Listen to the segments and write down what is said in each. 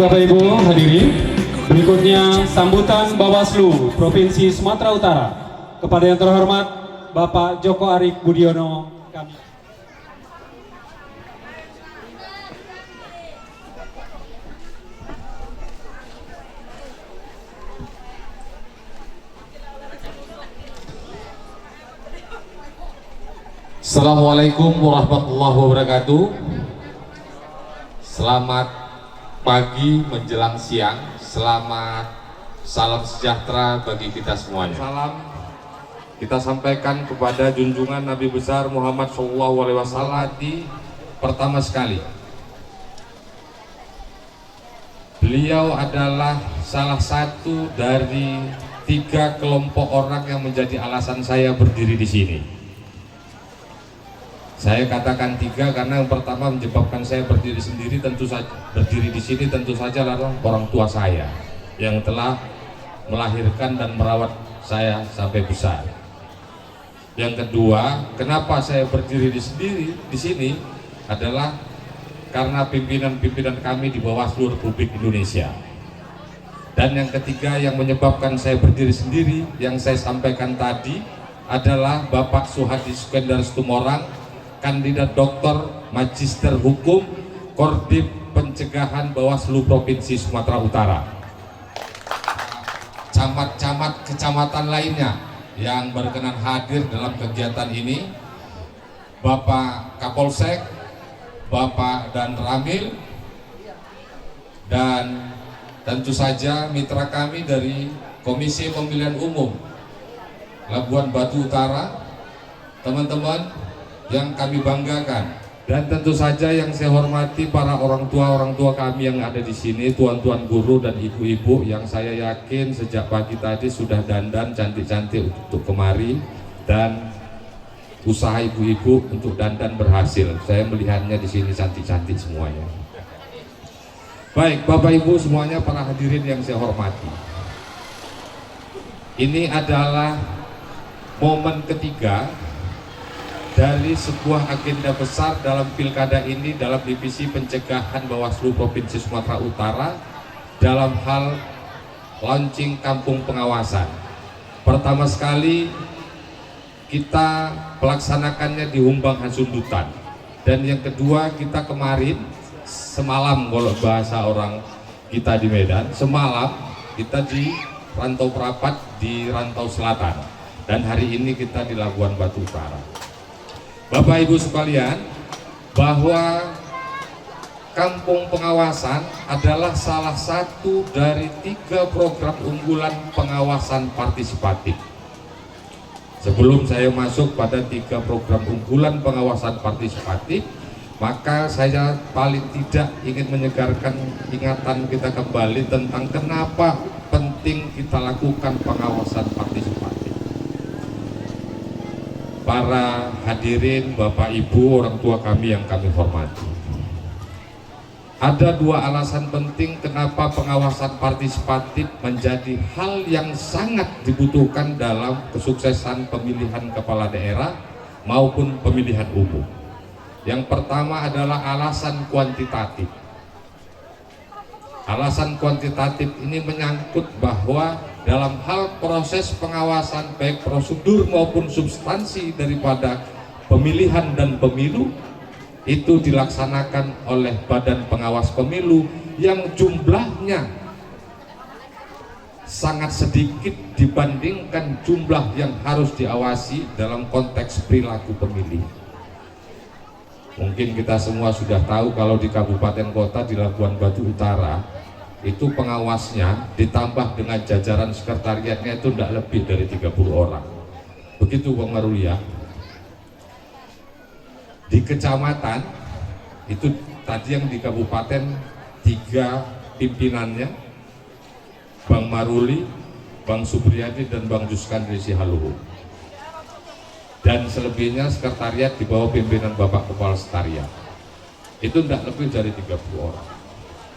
Bapak Ibu hadirin, berikutnya sambutan Bawaslu Provinsi Sumatera Utara kepada yang terhormat Bapak Joko Arik Budiono kami. Assalamualaikum warahmatullahi wabarakatuh. Selamat pagi menjelang siang. Selamat salam sejahtera bagi kita semuanya. Salam kita sampaikan kepada junjungan Nabi besar Muhammad SAW. Pertama sekali, beliau adalah salah satu dari 3 kelompok orang yang menjadi alasan saya berdiri di sini. Saya katakan 3 karena yang pertama menyebabkan saya berdiri sendiri tentu saja berdiri di sini tentu saja adalah orang tua saya yang telah melahirkan dan merawat saya sampai besar. Yang kedua, kenapa saya berdiri di sini adalah karena pimpinan-pimpinan kami di Bawaslu Republik Indonesia. Dan yang ketiga yang menyebabkan saya berdiri sendiri yang saya sampaikan tadi adalah Bapak Suhadi Sukendar Situmorang, kandidat doktor magister hukum Korbit Pencegahan Bawaslu Provinsi Sumatera Utara. Camat-camat kecamatan lainnya yang berkenan hadir dalam kegiatan ini, Bapak Kapolsek, Bapak Dan Ramil, dan tentu saja mitra kami dari Komisi Pemilihan Umum Labuan Batu Utara, teman-teman yang kami banggakan, dan tentu saja yang saya hormati para orang tua kami yang ada di sini, tuan-tuan guru dan ibu-ibu yang saya yakin sejak pagi tadi sudah dandan cantik-cantik untuk kemari, dan usaha ibu-ibu untuk dandan berhasil. Saya melihatnya di sini cantik-cantik semuanya. Baik, Bapak Ibu semuanya, para hadirin yang saya hormati, ini adalah momen ketiga dari sebuah agenda besar dalam pilkada ini dalam divisi pencegahan Bawaslu Provinsi Sumatera Utara dalam hal launching kampung pengawasan. Pertama sekali kita pelaksanakannya di Humbang Hasundutan, dan yang kedua kita kemarin semalam, kalau bahasa orang kita di Medan, semalam kita di Rantau Perapat di Rantau Selatan, dan hari ini kita di Labuan Batu Utara. Bapak Ibu sekalian, bahwa kampung pengawasan adalah salah satu dari 3 program unggulan pengawasan partisipatif. Sebelum saya masuk pada 3 program unggulan pengawasan partisipatif, maka saya paling tidak ingin menyegarkan ingatan kita kembali tentang kenapa penting kita lakukan pengawasan partisipatif. Para hadirin, Bapak Ibu, orang tua kami yang kami hormati, ada 2 alasan penting kenapa pengawasan partisipatif menjadi hal yang sangat dibutuhkan dalam kesuksesan pemilihan kepala daerah maupun pemilihan umum. Yang pertama adalah alasan kuantitatif. Alasan kuantitatif ini menyangkut bahwa dalam hal proses pengawasan baik prosedur maupun substansi daripada pemilihan dan pemilu itu dilaksanakan oleh Badan Pengawas Pemilu yang jumlahnya sangat sedikit dibandingkan jumlah yang harus diawasi dalam konteks perilaku pemilih. Mungkin kita semua sudah tahu kalau di kabupaten kota di Labuan Batu Utara itu pengawasnya ditambah dengan jajaran sekretariatnya itu tidak lebih dari 30 orang. Begitu Bang Marulia. Di kecamatan itu tadi yang di kabupaten 3 pimpinannya, Bang Maruli, Bang Supriyadi, dan Bang Juskandri Sihaluhu. Dan selebihnya sekretariat di bawah pimpinan Bapak Kepala Sekretariat. Itu tidak lebih dari 30 orang.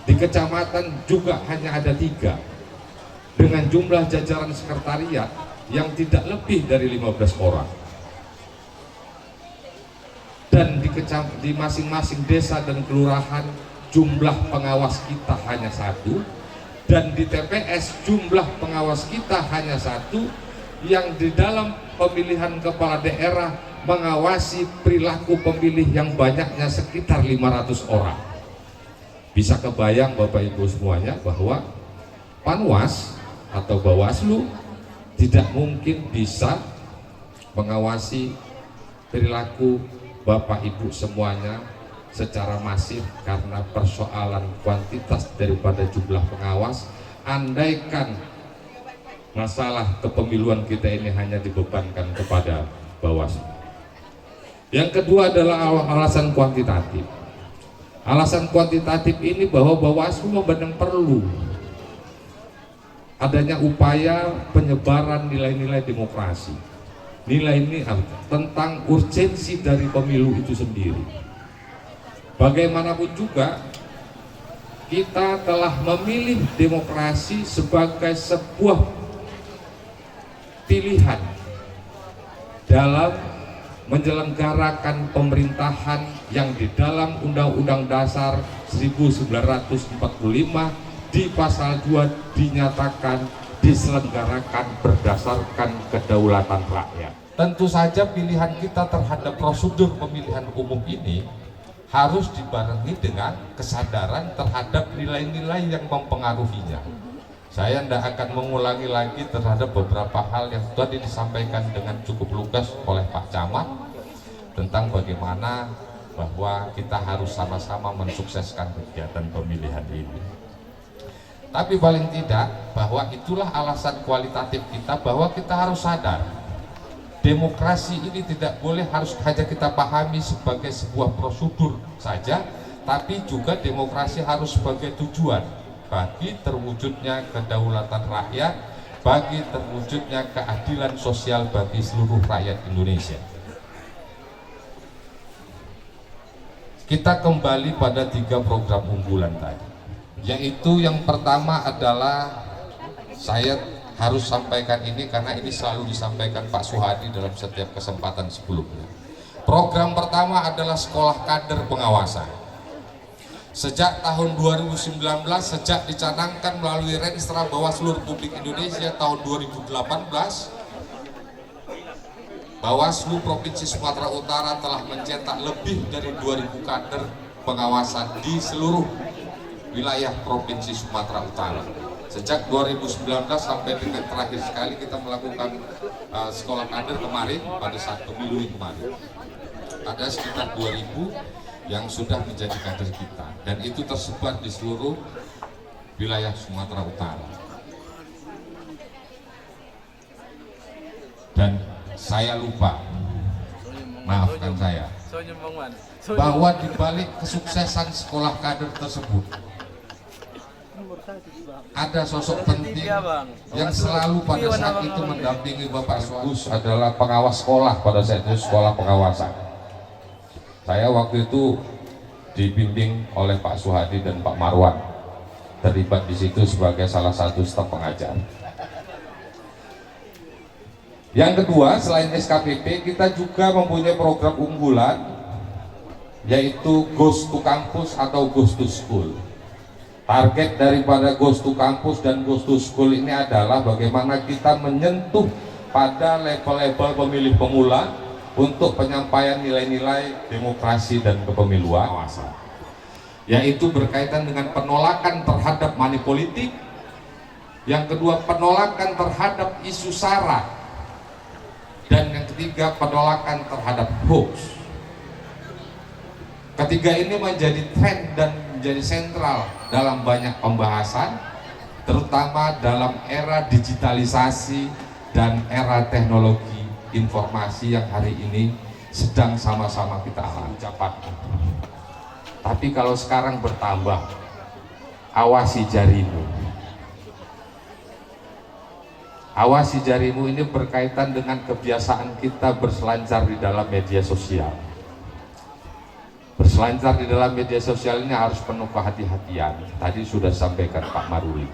Di kecamatan juga hanya ada 3 dengan jumlah jajaran sekretariat yang tidak lebih dari 15 orang. Dan di masing-masing desa dan kelurahan jumlah pengawas kita hanya satu, dan di TPS jumlah pengawas kita hanya satu, yang di dalam pemilihan kepala daerah mengawasi perilaku pemilih yang banyaknya sekitar 500 orang. Bisa kebayang Bapak Ibu semuanya bahwa Panwas atau Bawaslu tidak mungkin bisa mengawasi perilaku Bapak Ibu semuanya secara masif karena persoalan kuantitas daripada jumlah pengawas. Andaikan masalah kepemiluan kita ini hanya dibebankan kepada Bawaslu. Yang kedua adalah alasan kuantitatif. Alasan kuantitatif ini bahwa Bawaslu memandang perlu adanya upaya penyebaran nilai-nilai demokrasi. Nilai ini tentang urgensi dari pemilu itu sendiri. Bagaimanapun juga kita telah memilih demokrasi sebagai sebuah pilihan dalam menyelenggarakan pemerintahan yang di dalam Undang-Undang Dasar 1945 di pasal 2 dinyatakan diselenggarakan berdasarkan kedaulatan rakyat. Tentu saja pilihan kita terhadap prosedur pemilihan umum ini harus dibarengi dengan kesadaran terhadap nilai-nilai yang mempengaruhinya. Saya tidak akan mengulangi lagi terhadap beberapa hal yang tadi disampaikan dengan cukup lugas oleh Pak Camat tentang bagaimana bahwa kita harus sama-sama mensukseskan kegiatan pemilihan ini. Tapi paling tidak bahwa itulah alasan kualitatif kita, bahwa kita harus sadar demokrasi ini tidak boleh harus hanya kita pahami sebagai sebuah prosedur saja, tapi juga demokrasi harus sebagai tujuan bagi terwujudnya kedaulatan rakyat, bagi terwujudnya keadilan sosial bagi seluruh rakyat Indonesia. Kita kembali pada 3 program unggulan tadi, yaitu yang pertama adalah, saya harus sampaikan ini karena ini selalu disampaikan Pak Suhadi dalam setiap kesempatan sebelumnya. Program pertama adalah sekolah kader pengawasan. Sejak tahun 2019, sejak dicanangkan melalui Renstra Bawaslu Republik Indonesia tahun 2018, Bawaslu Provinsi Sumatera Utara telah mencetak lebih dari 2.000 kader pengawasan di seluruh wilayah Provinsi Sumatera Utara. Sejak 2019 sampai dengan terakhir sekali kita melakukan sekolah kader kemarin pada saat pemilu kemarin, ada sekitar 2.000 yang sudah menjadi kader kita, dan itu tersebar di seluruh wilayah Sumatera Utara. Dan saya lupa, maafkan saya, bahwa di balik kesuksesan sekolah kader tersebut ada sosok penting yang selalu pada saat itu mendampingi Bapak Gus adalah pengawas sekolah pada saat itu, sekolah pengawasan. Saya waktu itu dibimbing oleh Pak Suhadi dan Pak Marwan, terlibat di situ sebagai salah satu staf pengajar. Yang kedua, selain SKPP, kita juga mempunyai program unggulan, yaitu Goes to Campus atau Goes to School. Target daripada Goes to Campus dan Goes to School ini adalah bagaimana kita menyentuh pada level-level pemilih pemula untuk penyampaian nilai-nilai demokrasi dan kepemiluan, yaitu berkaitan dengan penolakan terhadap money politik. Yang kedua, penolakan terhadap isu sara, dan yang ketiga, penolakan terhadap hoax. Ketiga ini menjadi tren dan menjadi sentral dalam banyak pembahasan, terutama dalam era digitalisasi dan era teknologi informasi yang hari ini sedang sama-sama kita alami cepat. Tapi kalau sekarang bertambah, awasi jarimu. Awasi jarimu ini berkaitan dengan kebiasaan kita berselancar di dalam media sosial. Berselancar di dalam media sosial ini harus penuh kehati-hatian. Tadi sudah sampaikan Pak Maruli.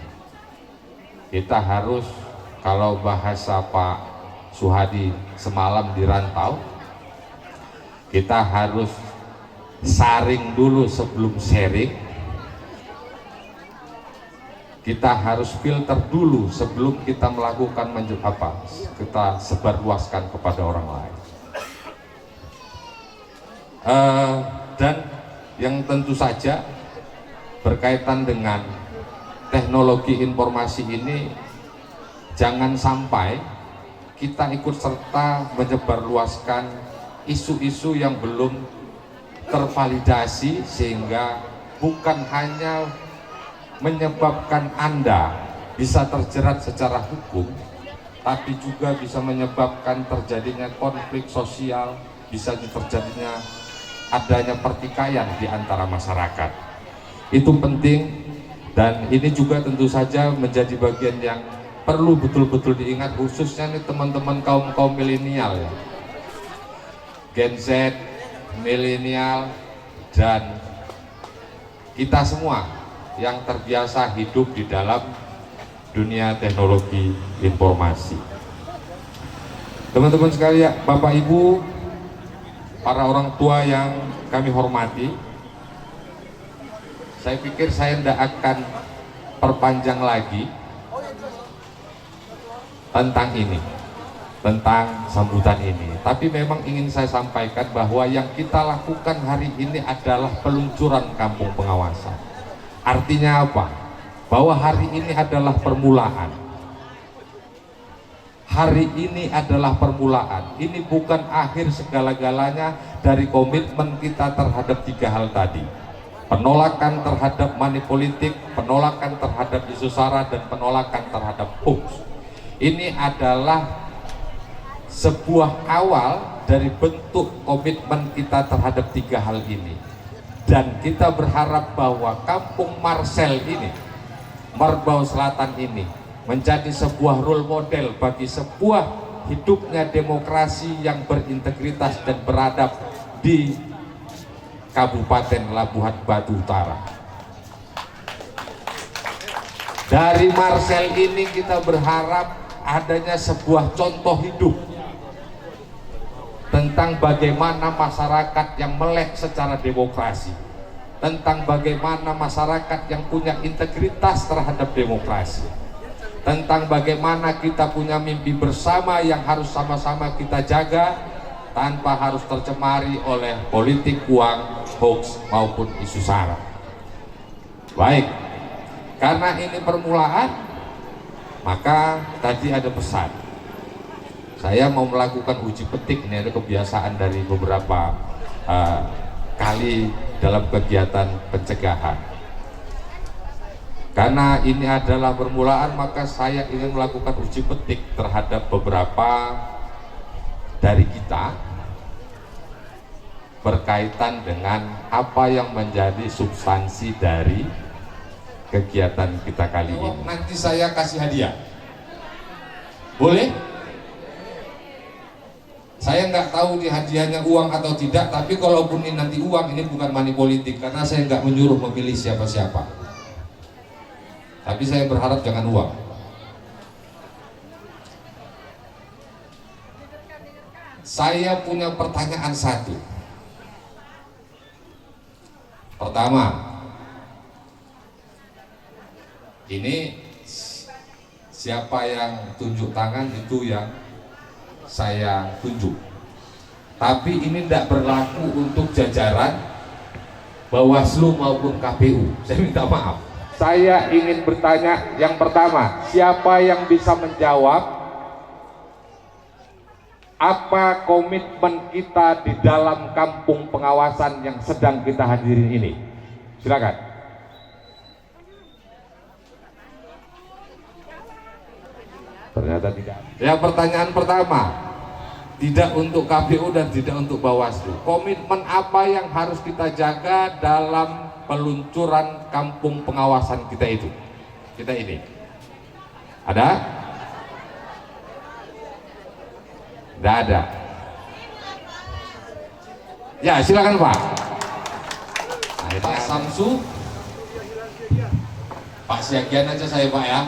Kita harus, kalau bahasa Pak Suhadi semalam di rantau, kita harus saring dulu sebelum sharing, kita harus filter dulu sebelum kita melakukan kita sebarluaskan kepada orang lain. Dan yang tentu saja berkaitan dengan teknologi informasi ini, jangan sampai kita ikut serta menyebarluaskan isu-isu yang belum tervalidasi, sehingga bukan hanya menyebabkan Anda bisa terjerat secara hukum, tapi juga bisa menyebabkan terjadinya konflik sosial, bisa terjadinya adanya pertikaian di antara masyarakat. Itu penting, dan ini juga tentu saja menjadi bagian yang perlu betul-betul diingat, khususnya nih teman-teman kaum milenial ya, Gen Z, milenial, dan kita semua yang terbiasa hidup di dalam dunia teknologi informasi. Teman-teman sekalian, Bapak Ibu, para orang tua yang kami hormati, saya pikir saya tidak akan perpanjang lagi tentang ini, tentang sambutan ini. Tapi memang ingin saya sampaikan bahwa yang kita lakukan hari ini adalah peluncuran kampung pengawasan. Artinya apa? Bahwa hari ini adalah permulaan. Hari ini adalah permulaan. Ini bukan akhir segala-galanya dari komitmen kita terhadap 3 hal tadi. Penolakan terhadap money politik, penolakan terhadap isu sara, dan penolakan terhadap hoax. Ini adalah sebuah awal dari bentuk komitmen kita terhadap 3 hal ini. Dan kita berharap bahwa Kampung Marcel ini, Merbau Selatan ini, menjadi sebuah role model bagi sebuah hidupnya demokrasi yang berintegritas dan beradab di Kabupaten Labuhan Batu Utara. Dari Marcel ini kita berharap adanya sebuah contoh hidup tentang bagaimana masyarakat yang melek secara demokrasi, tentang bagaimana masyarakat yang punya integritas terhadap demokrasi, tentang bagaimana kita punya mimpi bersama yang harus sama-sama kita jaga tanpa harus tercemari oleh politik uang, hoax maupun isu sara. Baik, karena ini permulaan, maka tadi ada pesan. Saya mau melakukan uji petik, ini ada kebiasaan dari beberapa kali dalam kegiatan pencegahan. Karena ini adalah permulaan, maka saya ingin melakukan uji petik terhadap beberapa dari kita berkaitan dengan apa yang menjadi substansi dari kegiatan kita kali ini. Nanti saya kasih hadiah, boleh? Saya nggak tahu di hadiahnya uang atau tidak, tapi kalaupun ini nanti uang, ini bukan money politik, karena saya nggak menyuruh memilih siapa-siapa. Tapi saya berharap jangan uang. Saya punya pertanyaan satu. Pertama, ini siapa yang tunjuk tangan itu yang saya tunjuk. Tapi ini tidak berlaku untuk jajaran Bawaslu maupun KPU. Saya minta maaf. Saya ingin bertanya yang pertama, siapa yang bisa menjawab apa komitmen kita di dalam kampung pengawasan yang sedang kita hadirin ini? Silakan. Ternyata tidak. Ya, pertanyaan pertama, tidak untuk KPU dan tidak untuk Bawaslu. Komitmen apa yang harus kita jaga dalam peluncuran kampung pengawasan kita itu? Kita ini. Ada? Tidak ada. Ya, silakan Pak. Pak Samsu, Pak Siagian aja saya Pak ya.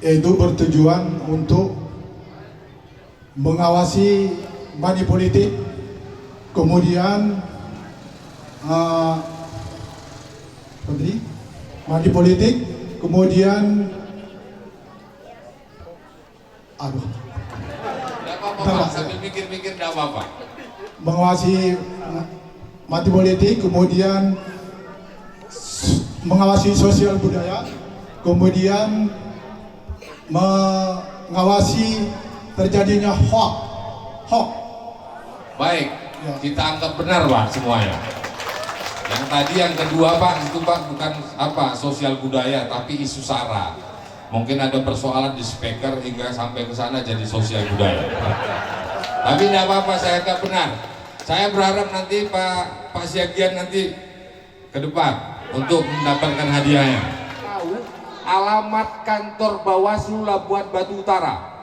yaitu bertujuan untuk mengawasi money politik, kemudian money politik, kemudian Tidak apa-apa, sambil mikir-mikir tidak apa-apa. mengawasi money politik, kemudian mengawasi sosial budaya, kemudian mengawasi terjadinya hoax. Baik, Ya. kita anggap benar Pak semuanya. Yang tadi yang kedua Pak, itu Pak bukan apa sosial budaya tapi isu SARA. Mungkin ada persoalan di speaker hingga sampai ke sana jadi sosial budaya. Tapi tidak apa-apa, saya anggap benar. Saya berharap nanti Pak Syagian nanti ke depan untuk mendapatkan hadiahnya. Tahu alamat kantor Bawaslu Labuan Batu Utara.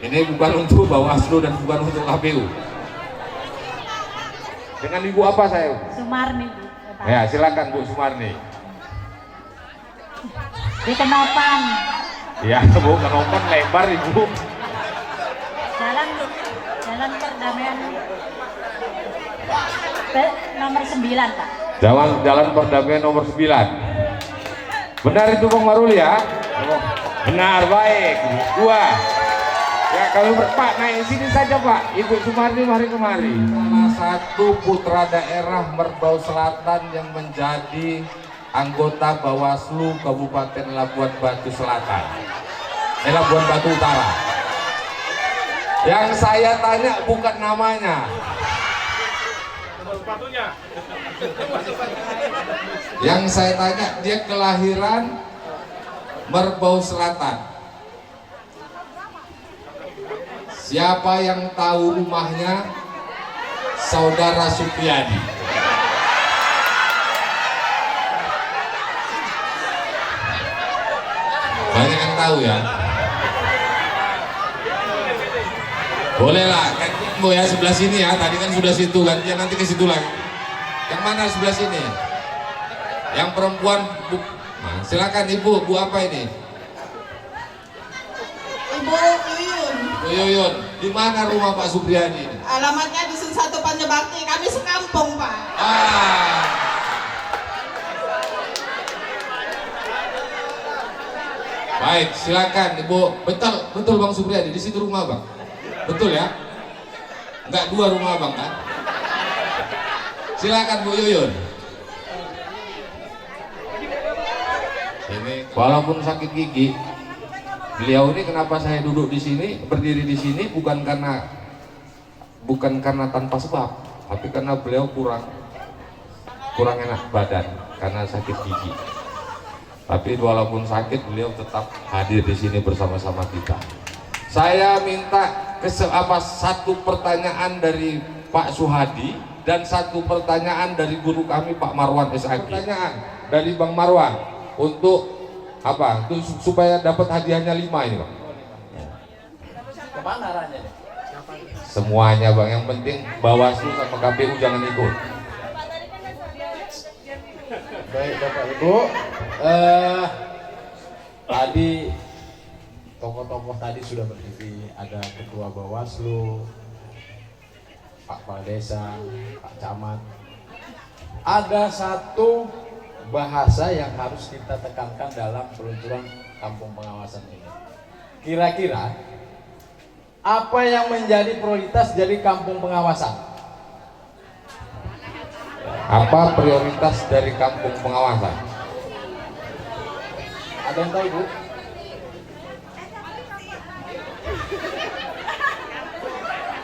Ini bukan untuk Bawaslu dan bukan untuk KPU. Dengan Ibu apa saya? Sumarni, Bu. Ya, silakan Bu Sumarni. Di Kenopan. Ya, Bu, Kenopan lebar Ibu. Jalan Perdamaian nomor 9, Pak. Jalan Perdamaian nomor 9. Benar itu Bang Maruli ya? Benar, baik. Dua. Ya kalau Pak naik sini saja Pak, Ibu Sumarni mari kemari. Salah satu putra daerah Merbau Selatan yang menjadi anggota Bawaslu Kabupaten Labuan Batu Selatan, Labuan Batu Utara. Yang saya tanya bukan namanya. Yang saya tanya dia kelahiran Merbau Selatan. Siapa yang tahu rumahnya? Saudara Supriyadi. Banyak yang tahu ya. Bolehlah, gantian Bu ya sebelah sini ya. Tadi kan sudah situ, gantian nanti ke situ lagi. Yang mana sebelah sini? Yang perempuan Bu. Nah, silakan Ibu, Bu apa ini? Ibu Yuyun. Bu Yuyun, di mana rumah Pak Supriyadi? Alamatnya Dusun 1 Panjabakti. Kami sekampung, Pak. Ah. Baik, silakan Ibu. Betul Bang Supriyadi, di situ rumah Bang. Betul ya? Enggak dua rumah Bang kan? Silakan Bu Yuyun. Ini walaupun sakit gigi, beliau ini kenapa saya duduk di sini, berdiri di sini bukan karena tanpa sebab, tapi karena beliau kurang enak badan karena sakit gigi. Tapi walaupun sakit beliau tetap hadir di sini bersama-sama kita. Saya minta satu pertanyaan dari Pak Suhadi dan satu pertanyaan dari guru kami Pak Marwan SAG. Pertanyaan dari Bang Marwan untuk apa? Untuk supaya dapat hadiahnya 5 ini, Bang. Kemana arahnya? Semuanya Bang, yang penting Bawaslu sama KPU jangan ikut. Baik Bapak Ibu, tadi tokoh-tokoh tadi sudah berdiri, ada Ketua Bawaslu, Pak Kepala Desa, Pak Camat. Ada satu bahasa yang harus kita tekankan dalam peluncuran kampung pengawasan ini. Kira-kira apa yang menjadi prioritas dari kampung pengawasan? Apa prioritas dari kampung pengawasan? Ada yang tahu, Bu?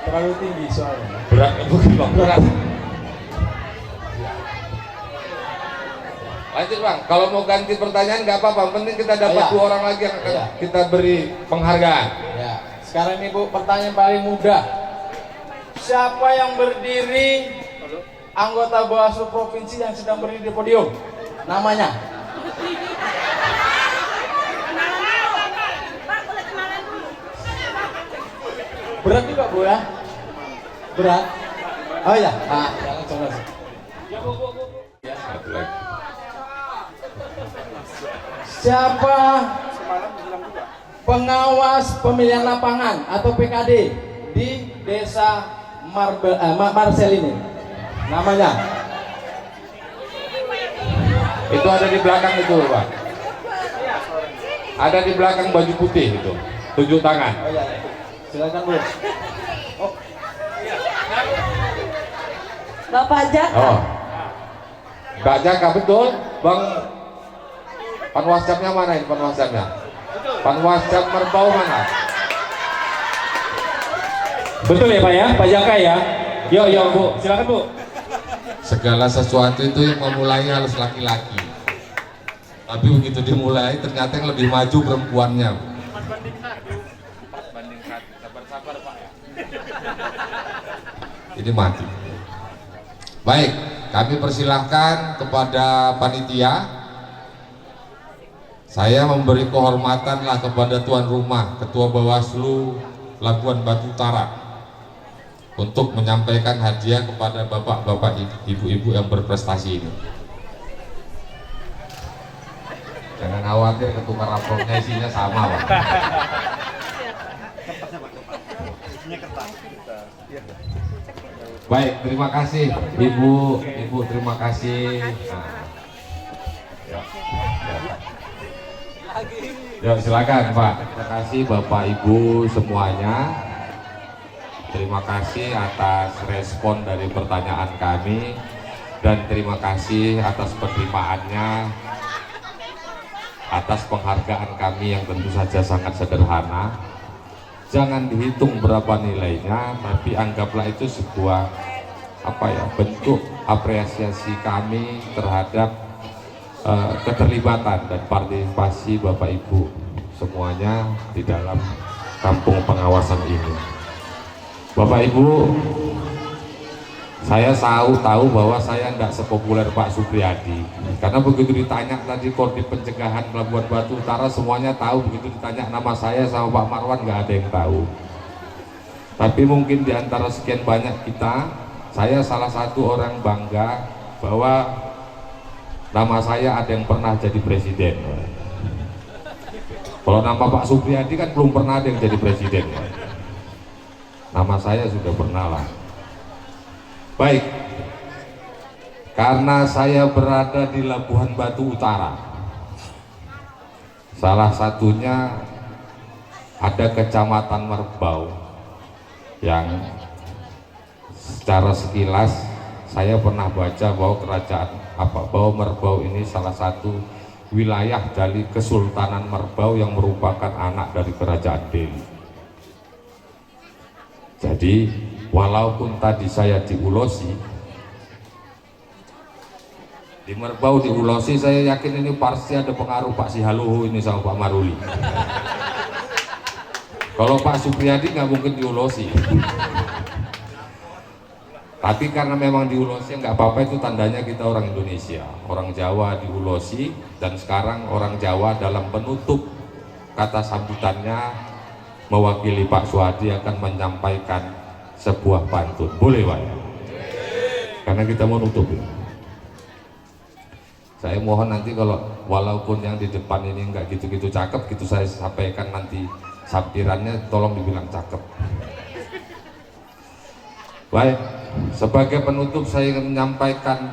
Terlalu tinggi soalnya. Berat, bukan Bang, berat. Lanjut Bang, kalau mau ganti pertanyaan nggak apa-apa, penting kita dapat Ya. 2 orang lagi yang akan Ya. kita beri penghargaan. Ya, sekarang ini Bu, pertanyaan paling mudah. Siapa yang berdiri anggota Bawaslu Provinsi yang sedang berdiri di podium? Namanya? Berat juga Bu ya? Berat? Oh ya, jangan coba. Satu lagi. siapa pengawas pemilihan lapangan atau PKD di desa Marcel ini? Namanya? Itu ada di belakang itu, Pak. Ada di belakang baju putih itu. Tunjuk tangan. Oh iya, silakan Bu. Bapak Jaka. Oh. Mbak Jaka, betul? Bang Panwascamnya mana ini Panwascamnya? Panwascam Merbau mana? Betul ya Pak ya, Pak Jaka ya. Yo Bu, silakan Bu. Segala sesuatu itu yang memulai harus laki-laki. Tapi begitu dimulai ternyata yang lebih maju perempuannya. Sabar Pak ya. Ini mati. Baik, kami persilahkan kepada panitia. Saya memberi kehormatanlah kepada tuan rumah Ketua Bawaslu Labuan Batu Utara untuk menyampaikan hadiah kepada bapak-bapak, ibu-ibu yang berprestasi ini. Jangan khawatir, ketukar amplopnya isinya sama, Pak. Baik, terima kasih Ibu, terima kasih. Ya, silakan Pak. Terima kasih Bapak Ibu semuanya. Terima kasih atas respon dari pertanyaan kami dan terima kasih atas penerimaannya, atas penghargaan kami yang tentu saja sangat sederhana. Jangan dihitung berapa nilainya, tapi anggaplah itu sebuah bentuk apresiasi kami terhadap keterlibatan dan partisipasi Bapak Ibu semuanya di dalam kampung pengawasan ini. Bapak Ibu, saya tahu bahwa saya tidak sepopuler Pak Supriyadi, karena begitu ditanya tadi Kodim Pencegahan Labuan Batu Utara semuanya tahu, begitu ditanya nama saya sama Pak Marwan nggak ada yang tahu. Tapi mungkin di antara sekian banyak kita, saya salah satu orang bangga bahwa nama saya ada yang pernah jadi presiden. Kalau nama Pak Supriyadi kan belum pernah ada yang jadi presiden. Nama saya sudah pernah lah. Baik, karena saya berada di Labuan Batu Utara, salah satunya ada Kecamatan Merbau yang secara sekilas saya pernah baca bahwa Merbau ini salah satu wilayah dari Kesultanan Merbau yang merupakan anak dari Kerajaan Delhi. Jadi walaupun tadi saya di Ulosi, di Merbau, di Ulosi, saya yakin ini pasti ada pengaruh Pak Sihaluhu ini sama Pak Maruli. Kalau Pak Supriyadi nggak mungkin di Ulosi. Tapi karena memang di Ulosi nggak apa-apa, itu tandanya kita orang Indonesia, orang Jawa di Ulosi, dan sekarang orang Jawa dalam penutup kata sambutannya mewakili Pak Suhadi akan menyampaikan sebuah pantun. Boleh Pak? Karena kita mau nutup ya. Saya mohon nanti kalau walaupun yang di depan ini nggak gitu-gitu cakep, gitu saya sampaikan nanti sampirannya tolong dibilang cakep. Baik, sebagai penutup saya ingin menyampaikan,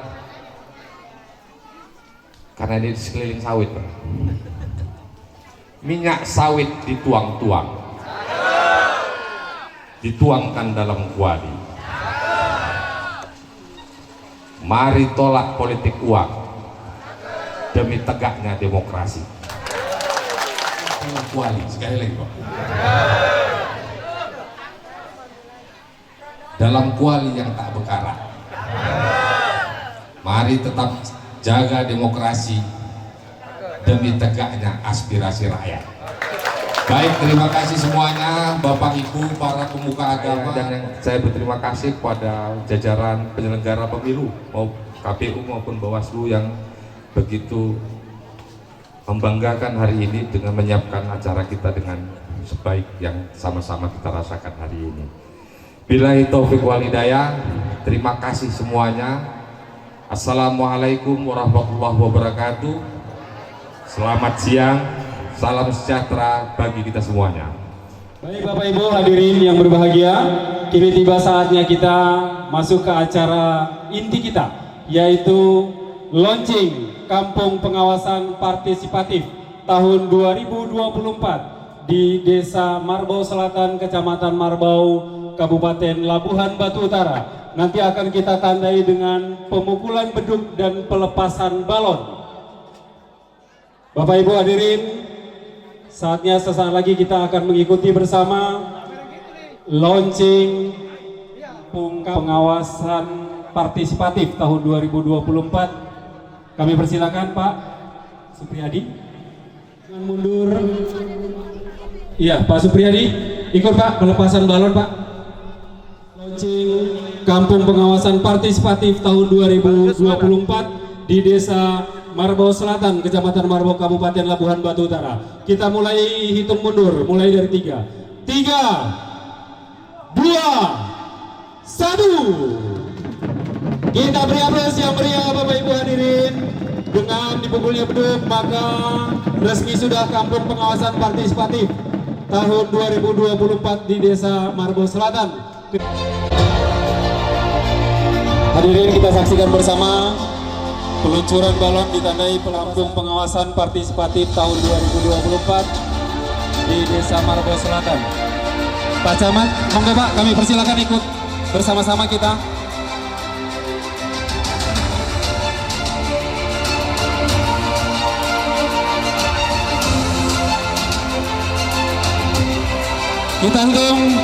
karena ini di sekeliling sawit, Pak. Minyak sawit dituang-tuang, dituangkan dalam kuali. Mari tolak politik uang demi tegaknya demokrasi. Dalam kuali, sekali lagi Pak. Dalam kuali yang tak berkarat. Mari tetap jaga demokrasi demi tegaknya aspirasi rakyat. Baik, terima kasih semuanya Bapak Ibu, para pemuka agama, dan yang saya berterima kasih kepada jajaran penyelenggara pemilu, mau KPU maupun Bawaslu yang begitu membanggakan hari ini dengan menyiapkan acara kita dengan sebaik yang sama-sama kita rasakan hari ini. Billahi taufiq wal hidayah, terima kasih semuanya. Assalamualaikum warahmatullahi wabarakatuh. Selamat siang, salam sejahtera bagi kita semuanya. Baik Bapak Ibu hadirin yang berbahagia, kini tiba saatnya kita masuk ke acara inti kita, yaitu launching Kampung Pengawasan Partisipatif tahun 2024 di Desa Marbau Selatan, Kecamatan Marbau, Kabupaten Labuhan Batu Utara. Nanti akan kita tandai dengan pemukulan beduk dan pelepasan balon. Bapak Ibu hadirin, saatnya sesaat lagi kita akan mengikuti bersama launching pengawasan partisipatif tahun 2024. Kami persilakan Pak Supriyadi. Jangan mundur. Iya, Pak Supriyadi, ikut Pak pelepasan balon Pak. Launching Kampung Pengawasan Partisipatif tahun 2024 di Desa Marbau Selatan, Kecamatan Marbau, Kabupaten Labuhan Batu Utara. Kita mulai hitung mundur, mulai dari 3, 2, 1. Kita beri aplaus yang meriah Bapak Ibu hadirin. Dengan dipukulnya beduk, maka resmi sudah Kampung Pengawasan Partisipatif tahun 2024 di Desa Marbau Selatan. Hadirin, kita saksikan bersama peluncuran balon ditandai Kampung Pengawasan Partisipatif tahun 2024 di Desa Marbau Selatan. Pak Camat, monggo Pak, kami persilakan ikut bersama-sama kita. Kita hitung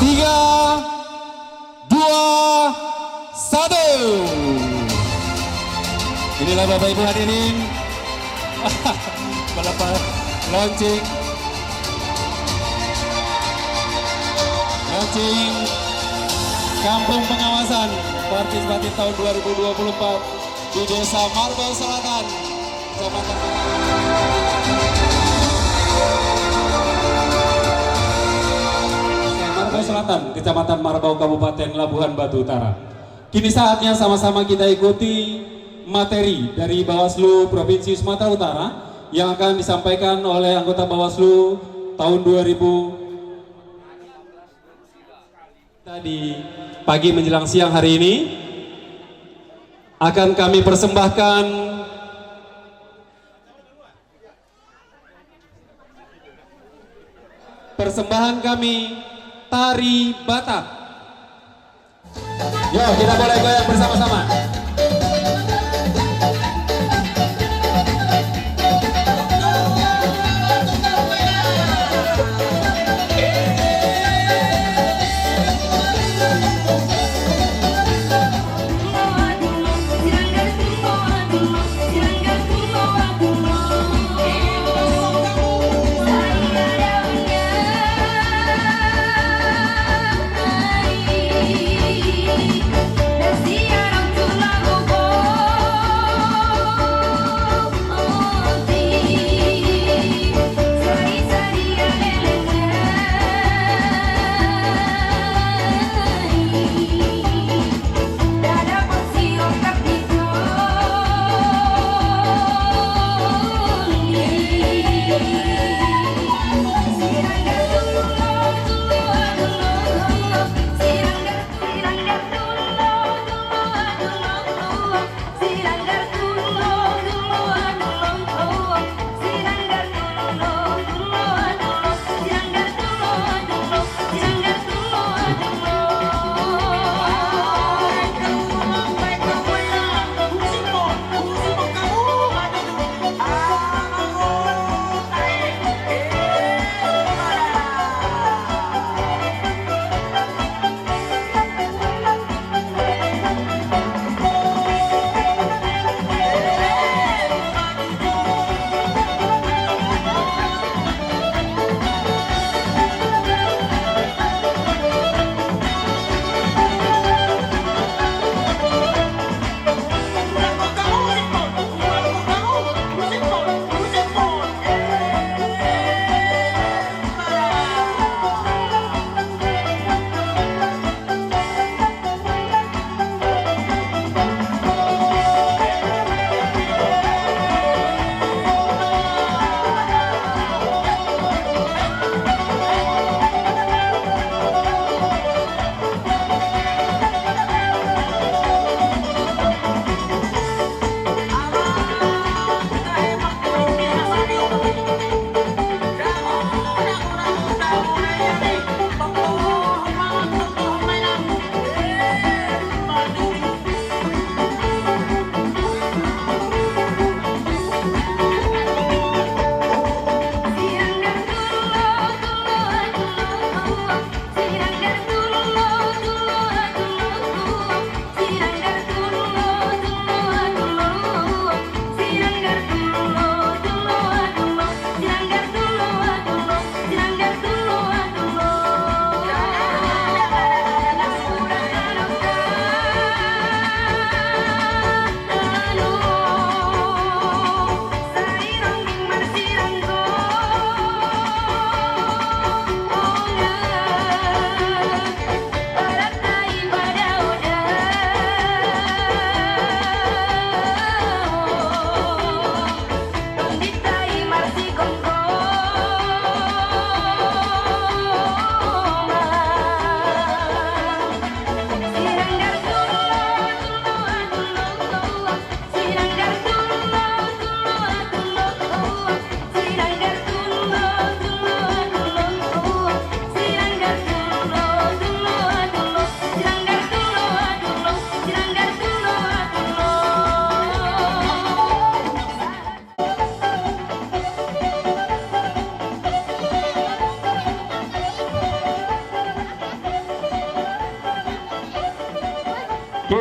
3, 2, 1. Inilah Bapak Ibu hadirin launching Kampung Pengawasan Partisipatif tahun 2024 di Desa Marbau Selatan, Kecamatan Marbau Selatan, Kecamatan Marbau, Kabupaten Labuhan Batu Utara. Kini saatnya sama-sama kita ikuti materi dari Bawaslu Provinsi Sumatera Utara yang akan disampaikan oleh anggota Bawaslu tahun 2000 tadi pagi menjelang siang hari ini. Akan kami persembahkan persembahan kami tari Batak. Yo, kita boleh goyang bersama-sama. Desde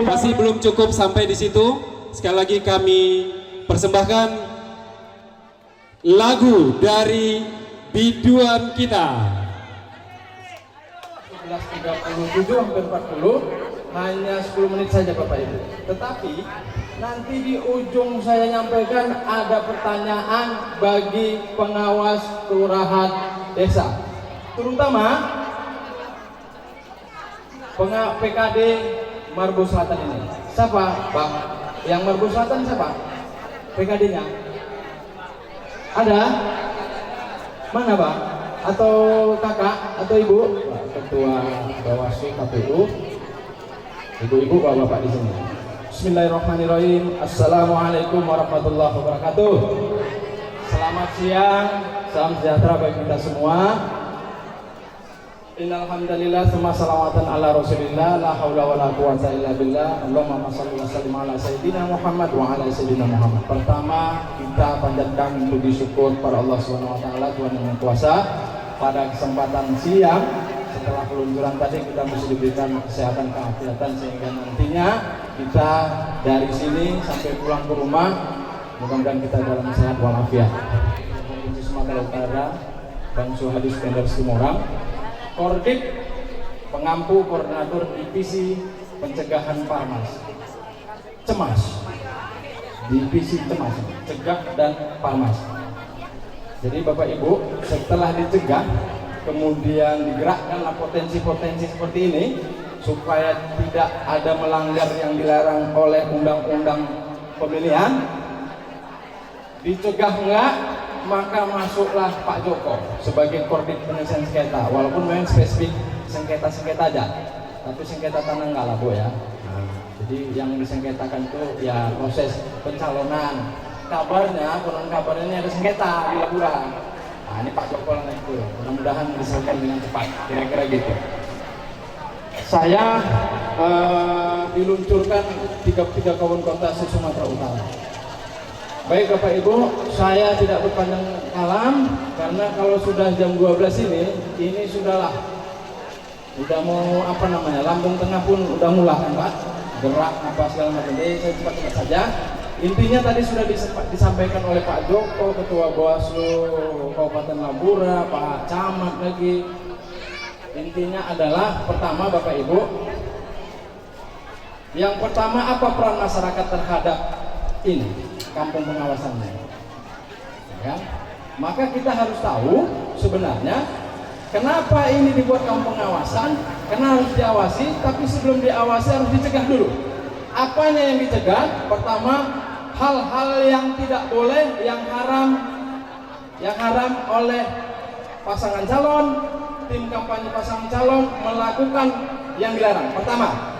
Masih belum cukup sampai di situ. Sekali lagi kami persembahkan lagu dari biduan kita. 11.37 hampir 40, hanya 10 menit saja Bapak Ibu. Tetapi nanti di ujung saya nyampaikan ada pertanyaan bagi pengawas kelurahan desa, terutama PKD Margo Selatan ini. Siapa Bang? Yang Margo Selatan siapa? PKD-nya? Ada? Mana Bang? Atau kakak? Atau ibu? Ketua Bawaslu KPU, ibu-ibu, bapak-bapak di sini. Bismillahirrahmanirrahim. Assalamualaikum warahmatullahi wabarakatuh. Selamat siang, salam sejahtera bagi kita semua. Innalhamdulillah, tsumma salawatan ala rasulillah, la haula wa la quwata illa billah. Allahumma shalli wa sallim ala sayyidina Muhammad wa ala sayyidina Muhammad. Pertama, kita panjatkan puji syukur pada Allah Subhanahu wa taala, Tuhan yang Maha Kuasa. Pada kesempatan siang setelah peluncuran tadi, kita mesti diberikan kesehatan keafiatan sehingga nantinya kita dari sini sampai pulang ke rumah mudah-mudahan kita dalam sehat walafiat. Provinsi Sumatera Utara, Bang Suhadi Skandar Simorang, Koordip pengampu koordinator divisi pencegahan Parmas, Cemas, divisi Cemas, cegah dan Parmas. Jadi Bapak Ibu, setelah dicegah kemudian digerakkanlah potensi-potensi seperti ini supaya tidak ada melanggar yang dilarang oleh undang-undang pemilihan. Dicegah enggak, maka masuklah Pak Joko sebagai koordinator penyelesaian sengketa, walaupun memang spesifik sengketa-sengketa aja, tapi sengketa tanah enggak lah Bu ya. Jadi yang disengketakan itu ya proses pencalonan. Kabarnya, konon kabarnya ini ada sengketa di laporan. Nah ini Pak Joko lah itu, mudah-mudahan diselesaikan dengan cepat, kira-kira gitu. Saya diluncurkan 33 kabupaten kota se-Sumatera Utara. Baik Bapak Ibu, saya tidak berpanjang kalam karena kalau sudah jam 12 ini sudahlah, udah mau apa namanya, lambung tengah pun udah mulai kan Pak, gerak apa segala macam. Jadi saya cepat-cepat saja. Intinya tadi sudah disampaikan oleh Pak Joko, Ketua Bawaslu Kabupaten Labura, Pak Camat lagi. Intinya adalah pertama Bapak Ibu, yang pertama apa peran masyarakat terhadap ini kampung pengawasannya, ya? Maka kita harus tahu sebenarnya kenapa ini dibuat kampung pengawasan, karena harus diawasi, tapi sebelum diawasi harus dicegah dulu. Apanya yang dicegah? Pertama, hal-hal yang tidak boleh, yang haram oleh pasangan calon, tim kampanye pasangan calon melakukan yang dilarang. Pertama,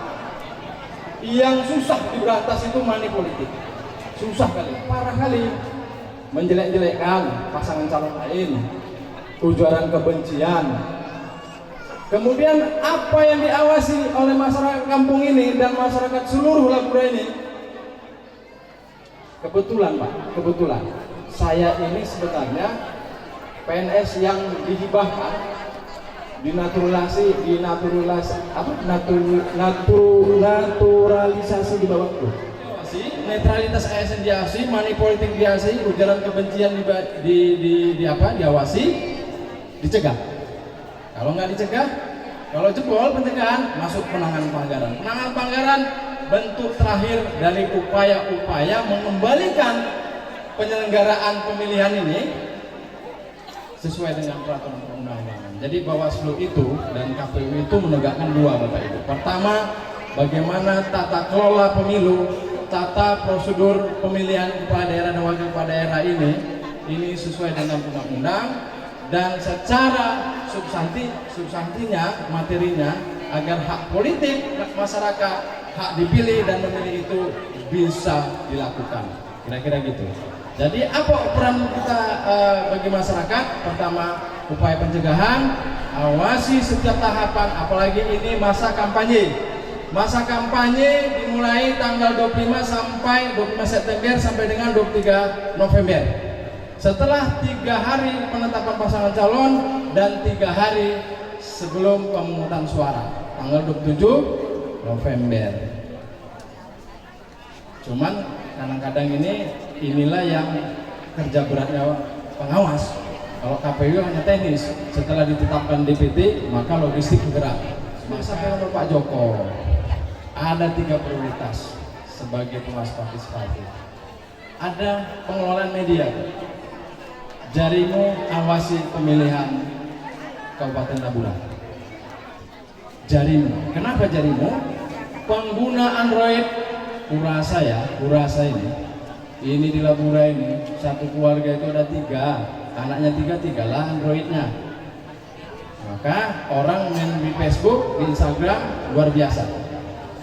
yang susah diberantas itu money politik. Susah kali, parah kali, menjelek-jelekkan pasangan calon lain, ujaran kebencian. Kemudian apa yang diawasi oleh masyarakat kampung ini dan masyarakat seluruh Labura ini? Kebetulan Pak, kebetulan saya ini sebenarnya PNS yang dihibahkan, naturalisasi di bawahku. Netralitas ASN diawasi, money politik diawasi, ujaran kebencian diawasi, dicegah. Kalau nggak dicegah, kalau jebol pencegahan, masuk penanganan pelanggaran. Penanganan pelanggaran bentuk terakhir dari upaya-upaya mengembalikan penyelenggaraan pemilihan ini sesuai dengan peraturan perundang-undangan. Jadi Bawaslu itu dan KPU itu menegakkan dua Bapak Ibu. Pertama, bagaimana tata kelola pemilu, tata prosedur pemilihan kepala daerah dan wakil kepala daerah ini sesuai dengan undang-undang dan secara substansinya, materinya, agar hak politik masyarakat, hak dipilih dan memilih itu bisa dilakukan. Kira-kira gitu. Jadi apa peran kita bagi masyarakat? Pertama, upaya pencegahan, awasi setiap tahapan, apalagi ini masa kampanye. Masa kampanye dimulai tanggal 25 September sampai dengan 23 November. Setelah 3 hari penetapan pasangan calon dan 3 hari sebelum pemungutan suara, tanggal 27 November. Cuman kadang-kadang inilah yang kerja beratnya pengawas. Kalau KPU hanya teknis, setelah ditetapkan DPT maka logistik bergerak. Masa oleh Pak Joko ada 3 prioritas sebagai pengawas partisipatif. Ada pengelolaan media, Jarimu awasi pemilihan Kabupaten Laburan. Jarimu, kenapa Jarimu? Pengguna Android Urasa ini di Labura ini satu keluarga itu ada 3, anaknya 3 lah Androidnya. Maka orang main di Facebook, di Instagram luar biasa.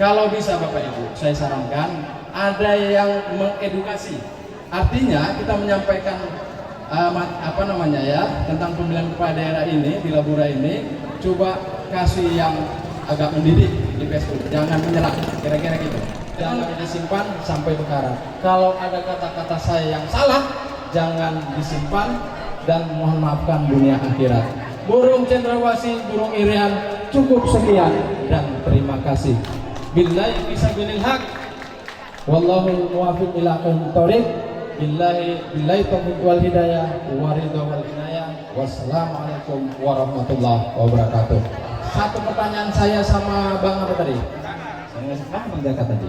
Kalau bisa Bapak Ibu, saya sarankan ada yang mengedukasi. Artinya kita menyampaikan tentang pemilihan kepala daerah ini di Labura ini, coba kasih yang agak mendidik di Facebook, jangan menyerang, kira-kira gitu. Jangan disimpan sampai perkara. Kalau ada kata-kata saya yang salah, jangan disimpan dan mohon maafkan dunia akhirat. Burung cendrawasih, burung irian, cukup sekian dan terima kasih. Billahi fisabilil haq. Wallahu muwaffiq ila aqwamit thoriq. Billahi taufiq wal hidayah wa ridha wal inayah. Wassalamualaikum warahmatullahi wabarakatuh. Satu pertanyaan saya sama Bang apa tadi? Tadi.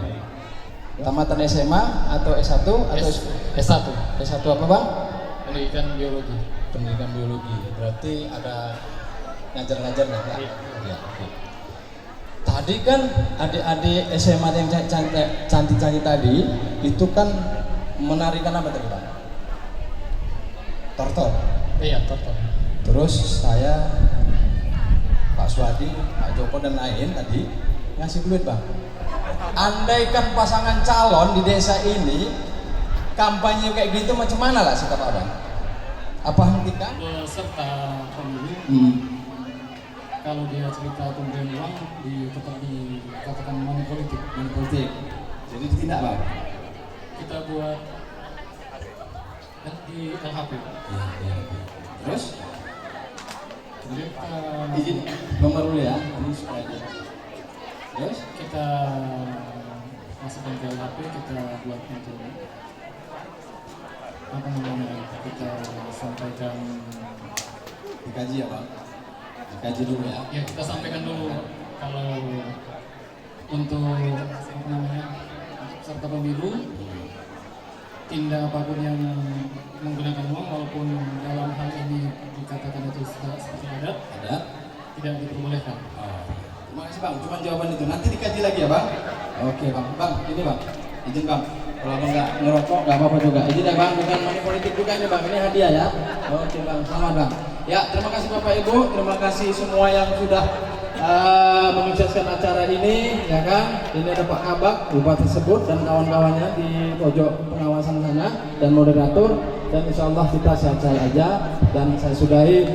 Tamatan SMA atau S1 atau S1? S1 apa Bang? Pendidikan biologi. Pendidikan biologi. Berarti ada ngajar-ngajar nggak? Iya. Tadi kan adik-adik SMA yang cantik-cantik tadi itu kan menarikan apa tadi Bang? Tortor. Iya, tortor. Terus saya, Pak Swadi, Pak Joko dan lain tadi ngasih duit Bang. Andaikan pasangan calon di desa ini kampanye kayak gitu, macam mana lah sikap Abang? Apa hentikan? Peserta pemilu, kalau dia cerita pemberian uang dikatakan money politik. Jadi ditindak Bang? Kita buat di LHP. Terus? Jadi kita Izin nomor dulu ya, ini supaya dia. Terus? Kita masukkan ke LHP, kita buat itu kita sampaikan, Dikaji ya Bang? Dikaji dulu ya? ya kita sampaikan dulu kalau untuk peserta pemilu tindak apapun yang menggunakan uang, walaupun dalam hal ini dikatakan itu seperti adat, tidak diperbolehkan. Terima kasih Bang, cuma jawaban itu, nanti dikaji lagi ya Bang? Oke Bang, ini Bang, izin Bang, kalau Abang nggak ngerokok nggak apa-apa juga, izin ya Bang, bukan money politik juga ini Bang, ini hadiah ya. Oke Bang, selamat Bang. Ya, terima kasih Bapak Ibu, terima kasih semua yang sudah menyukseskan acara ini, ya kan. Ini ada Pak Kabak, bupati tersebut dan kawan-kawannya di pojok pengawasan sana dan moderator, dan insya Allah kita sehat-sehat aja. Dan saya sudahi.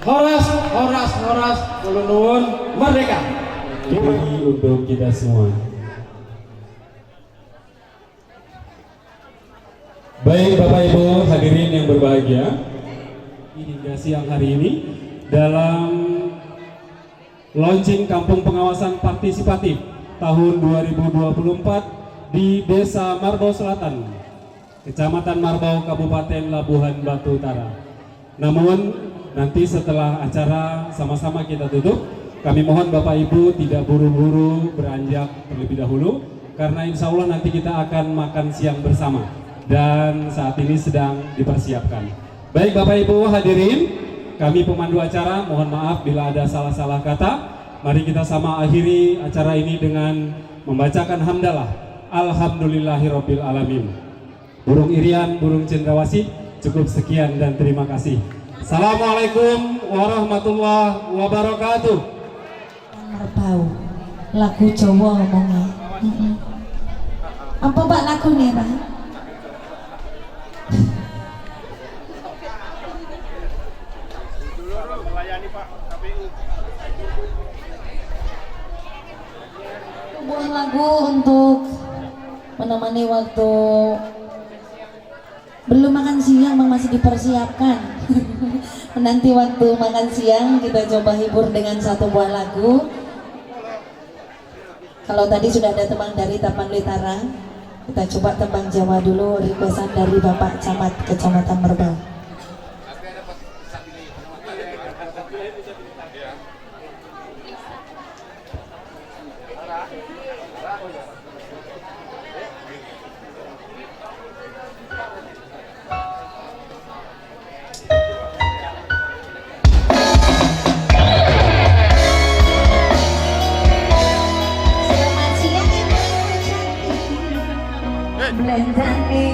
Horas, ulun nuwun, merdeka. Ini untuk kita semua. Baik Bapak Ibu hadirin yang berbahagia, hingga siang hari ini dalam launching Kampung Pengawasan Partisipatif tahun 2024 di Desa Marbau Selatan, Kecamatan Marbau, Kabupaten Labuhan Batu Utara. Namun nanti setelah acara sama-sama kita tutup, kami mohon Bapak Ibu tidak buru-buru beranjak terlebih dahulu, karena insya Allah nanti kita akan makan siang bersama dan saat ini sedang dipersiapkan. Baik Bapak Ibu hadirin, kami pemandu acara mohon maaf bila ada salah-salah kata. Mari kita sama akhiri acara ini dengan membacakan hamdalah. Alhamdulillahirabbil alamin. Burung irian, burung cendrawasih, cukup sekian dan terima kasih. Assalamualaikum warahmatullahi wabarakatuh. Merbau lagu Jawa ngomongnya. Apa Pak lagu nih Pak? Sebuah lagu untuk menemani waktu belum makan siang, Bang, masih dipersiapkan. Nanti waktu makan siang kita coba hibur dengan satu buah lagu. Kalau tadi sudah ada teman dari Taman Litara, Kita coba tembang Jawa dulu, requestan dari Bapak Camat Kecamatan Merbau. Belendani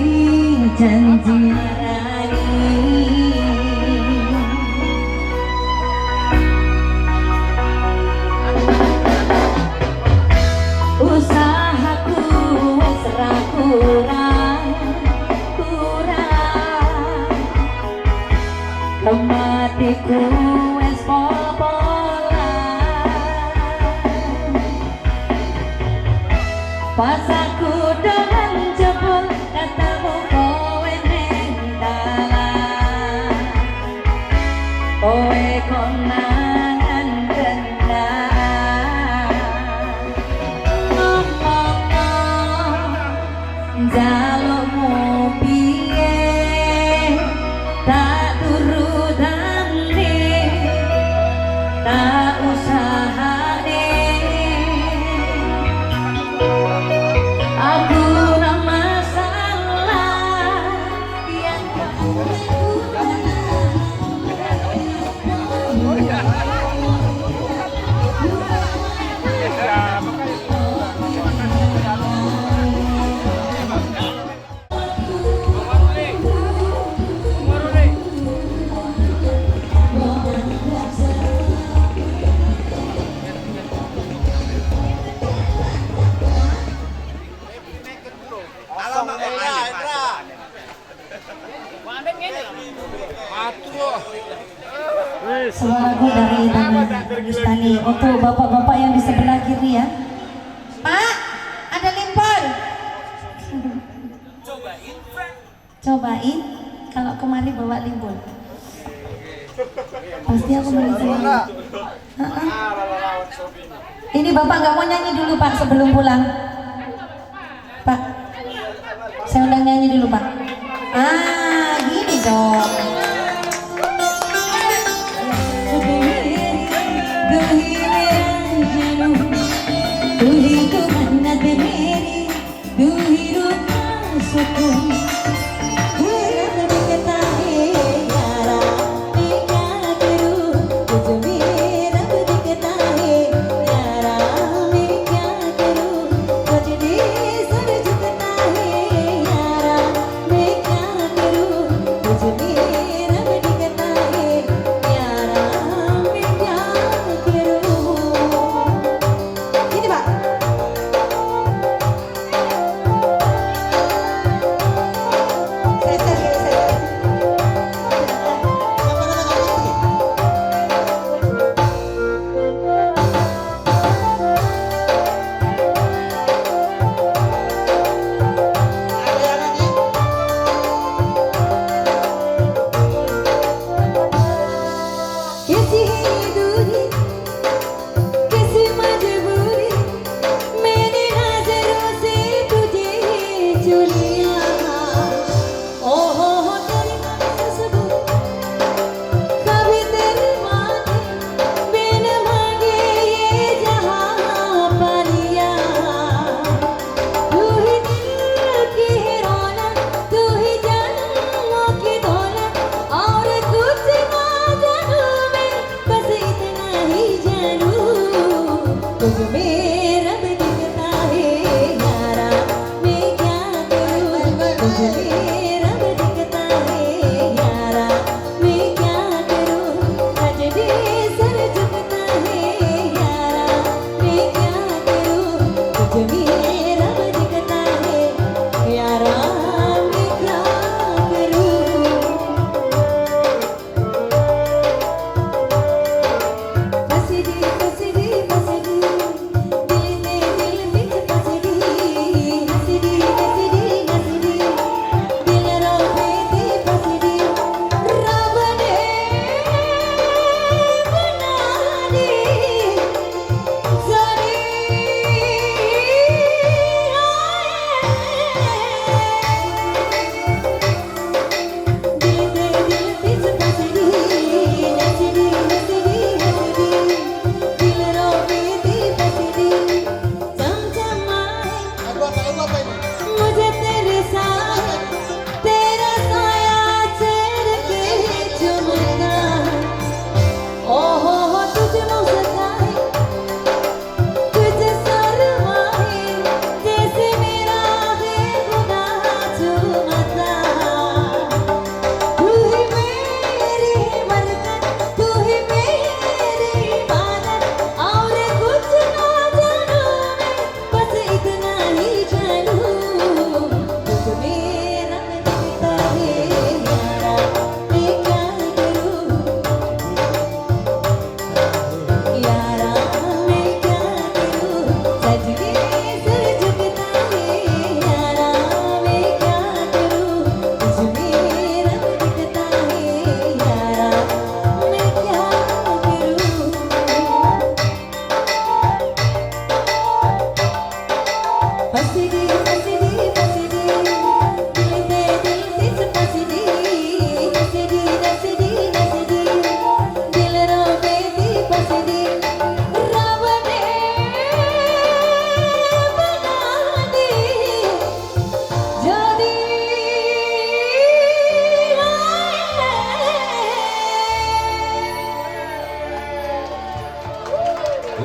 janji arani usahaku wis ra kurang kematiku wis popolan pas aku dengan jebol katamu kowe ning dalan kowe konangan kendang ngomong jalukmu piye tak turutane tak usahane aku ora masalah yang Suaraku dari Taman Bustani untuk bapak-bapak yang di sebelah kiri ya. Pak, ada limpor. Cobain kalau kemari bawa limpor. Pasti aku mencoba. Ini bapak nggak mau nyanyi dulu Pak sebelum pulang. Pak, saya undang nyanyi dulu Pak. Ah, gini dong. Jadi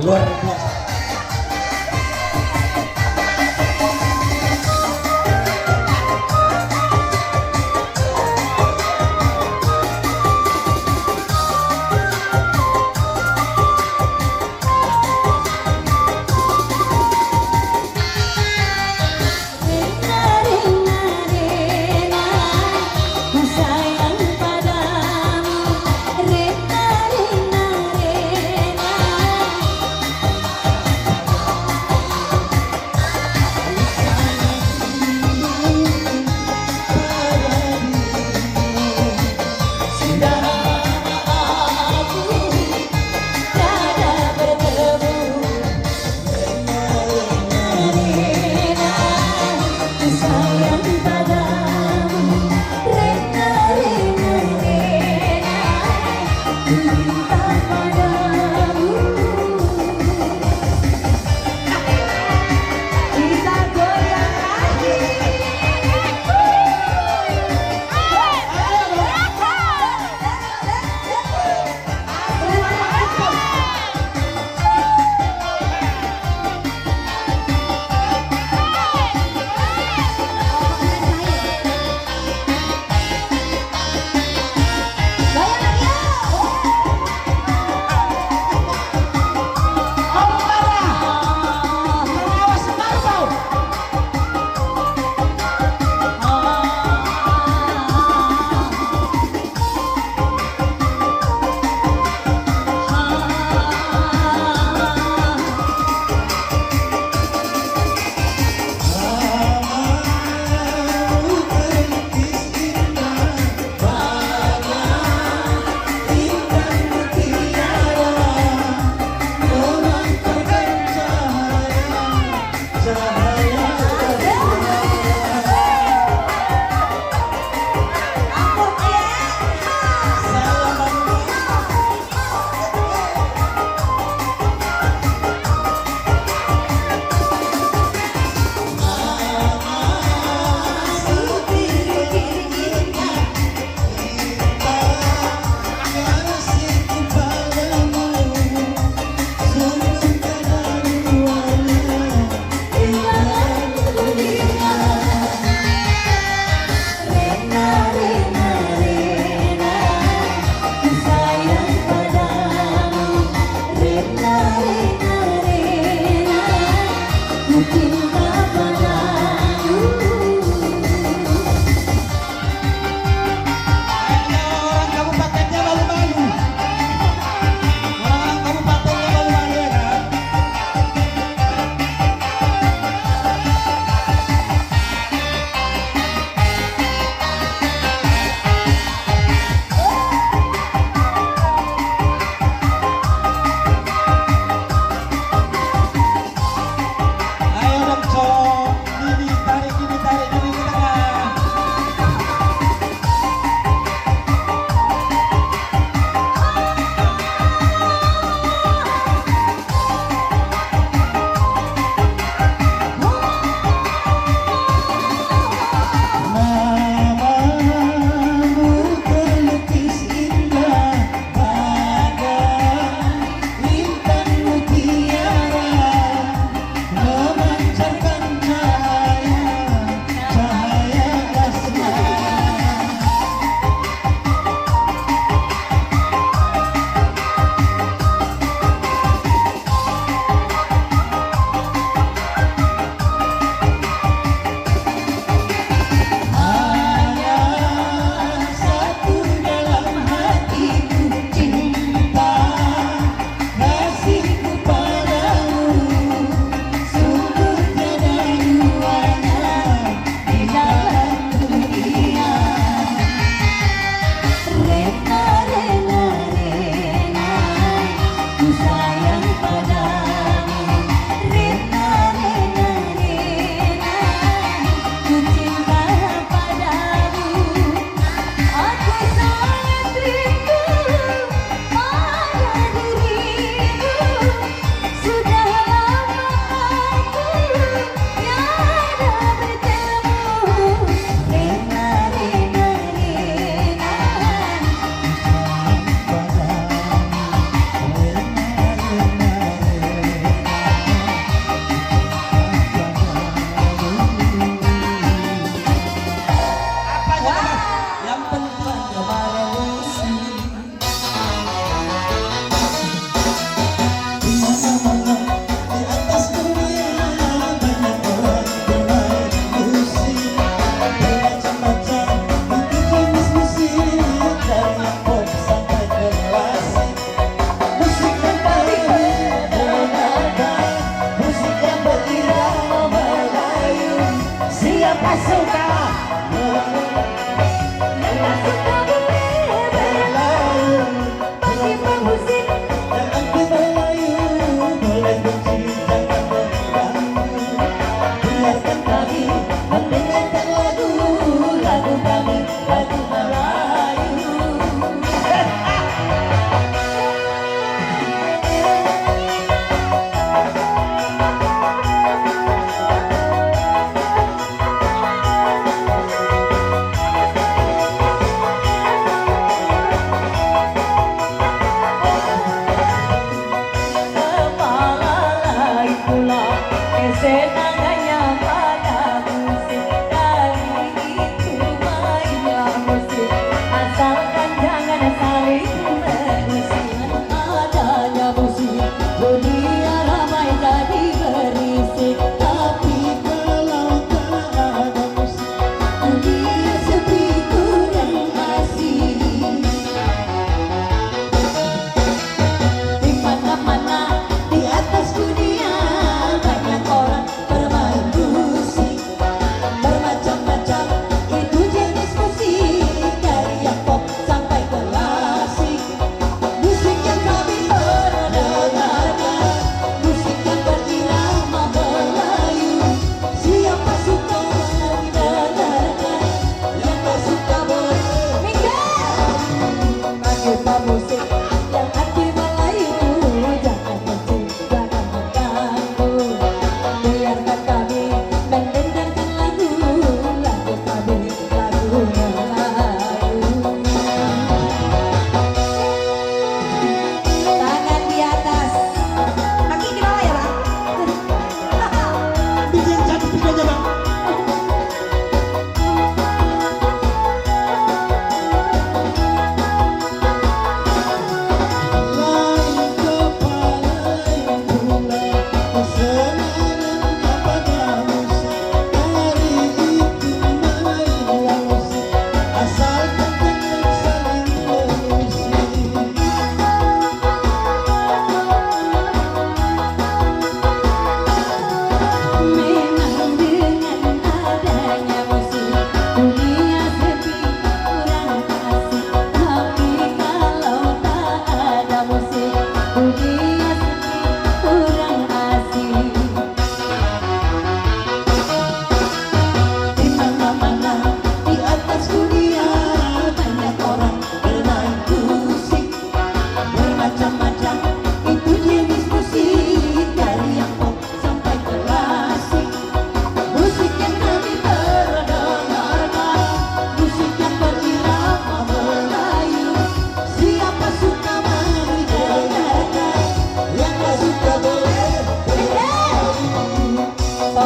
luar biasa.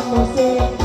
musik